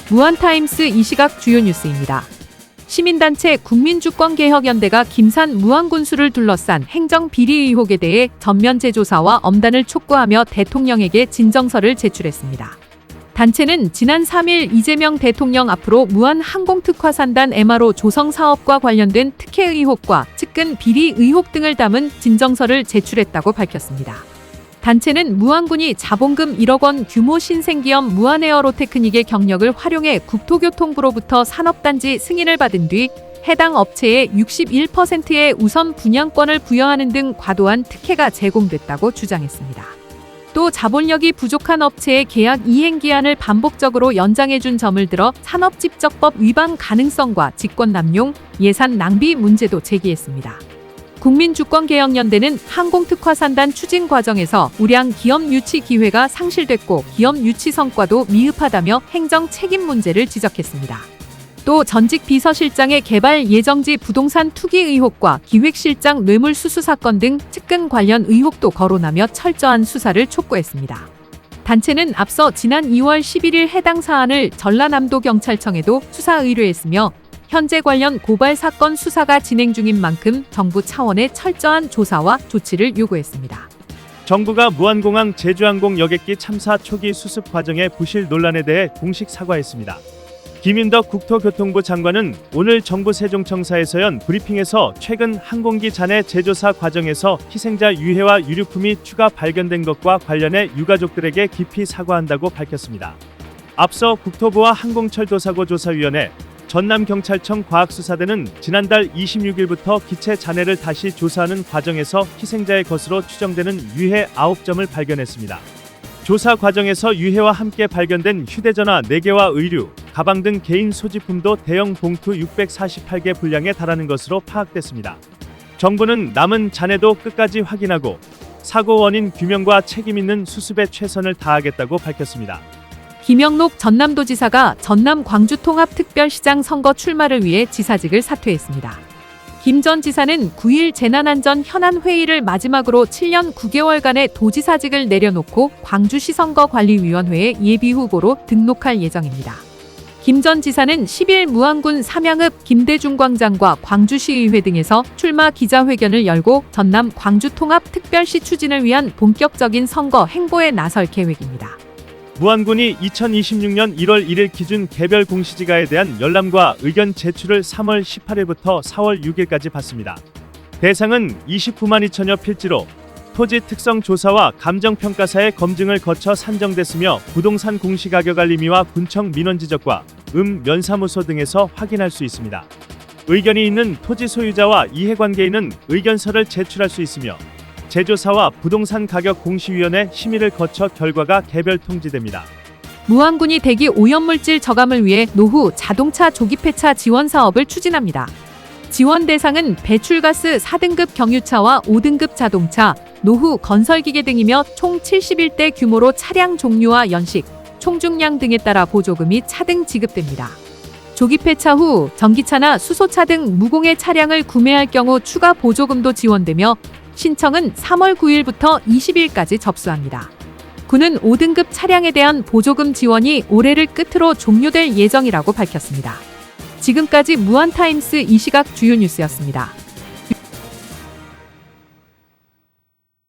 무한타임스 이 시각 주요 뉴스입니다. 시민단체 국민주권개혁연대가 김산 무안군수를 둘러싼 행정비리 의혹에 대해 전면 재조사와 엄단을 촉구하며 대통령에게 진정서를 제출했습니다. 단체는 지난 3일 이재명 대통령 앞으로 무한항공특화산단 MRO 조성 사업과 관련된 특혜 의혹과 측근 비리 의혹 등을 담은 진정서를 제출했다고 밝혔습니다. 단체는 무안군이 자본금 1억 원 규모 신생기업 무한에어로테크닉의 경력을 활용해 국토교통부로부터 산업단지 승인을 받은 뒤 해당 업체에 61%의 우선 분양권을 부여하는 등 과도한 특혜가 제공됐다고 주장했습니다. 또 자본력이 부족한 업체의 계약 이행기한을 반복적으로 연장해준 점을 들어 산업집적법 위반 가능성과 직권남용, 예산 낭비 문제도 제기했습니다. 국민주권개혁연대는 항공특화산단 추진 과정에서 우량 기업 유치 기회가 상실됐고 기업 유치 성과도 미흡하다며 행정 책임 문제를 지적했습니다. 또 전직 비서실장의 개발 예정지 부동산 투기 의혹과 기획실장 뇌물수수 사건 등 측근 관련 의혹도 거론하며 철저한 수사를 촉구했습니다. 단체는 앞서 지난 2월 11일 해당 사안을 전라남도경찰청에도 수사 의뢰했으며 현재 관련 고발 사건 수사가 진행 중인 만큼 정부 차원의 철저한 조사와 조치를 요구했습니다. 정부가 무안공항 제주항공 여객기 참사 초기 수습 과정의 부실 논란에 대해 공식 사과했습니다. 김인덕 국토교통부 장관은 오늘 정부 세종청사에서 연 브리핑에서 최근 항공기 잔해 재조사 과정에서 희생자 유해와 유류품이 추가 발견된 것과 관련해 유가족들에게 깊이 사과한다고 밝혔습니다. 앞서 국토부와 항공철도사고조사위원회, 전남경찰청 과학수사대는 지난달 26일부터 기체 잔해를 다시 조사하는 과정에서 희생자의 것으로 추정되는 유해 9점을 발견했습니다. 조사 과정에서 유해와 함께 발견된 휴대전화 4개와 의류, 가방 등 개인 소지품도 대형 봉투 648개 분량에 달하는 것으로 파악됐습니다. 정부는 남은 잔해도 끝까지 확인하고 사고 원인 규명과 책임 있는 수습에 최선을 다하겠다고 밝혔습니다. 김영록 전남도지사가 전남 광주통합특별시장 선거 출마를 위해 지사직을 사퇴했습니다. 김 전 지사는 9일 재난안전 현안회의를 마지막으로 7년 9개월간의 도지사직을 내려놓고 광주시 선거관리위원회에 예비후보로 등록할 예정입니다. 김 전 지사는 10일 무안군 삼양읍 김대중 광장과 광주시의회 등에서 출마 기자회견을 열고 전남 광주통합특별시 추진을 위한 본격적인 선거 행보에 나설 계획입니다. 무안군이 2026년 1월 1일 기준 개별 공시지가에 대한 열람과 의견 제출을 3월 18일부터 4월 6일까지 받습니다. 대상은 29만 2천여 필지로 토지 특성 조사와 감정평가사의 검증을 거쳐 산정됐으며 부동산 공시가격 알림이와 군청 민원 지적과 면사무소 등에서 확인할 수 있습니다. 의견이 있는 토지 소유자와 이해관계인은 의견서를 제출할 수 있으며 재조사와 부동산 가격 공시위원회 심의를 거쳐 결과가 개별 통지됩니다. 무안군이 대기 오염물질 저감을 위해 노후 자동차 조기폐차 지원 사업을 추진합니다. 지원 대상은 배출가스 4등급 경유차와 5등급 자동차, 노후 건설기계 등이며 총 71대 규모로 차량 종류와 연식, 총중량 등에 따라 보조금이 차등 지급됩니다. 조기폐차 후 전기차나 수소차 등 무공해 차량을 구매할 경우 추가 보조금도 지원되며 신청은 3월 9일부터 20일까지 접수합니다. 군은 5등급 차량에 대한 보조금 지원이 올해를 끝으로 종료될 예정이라고 밝혔습니다. 지금까지 무한타임스 이 시각 주요 뉴스였습니다.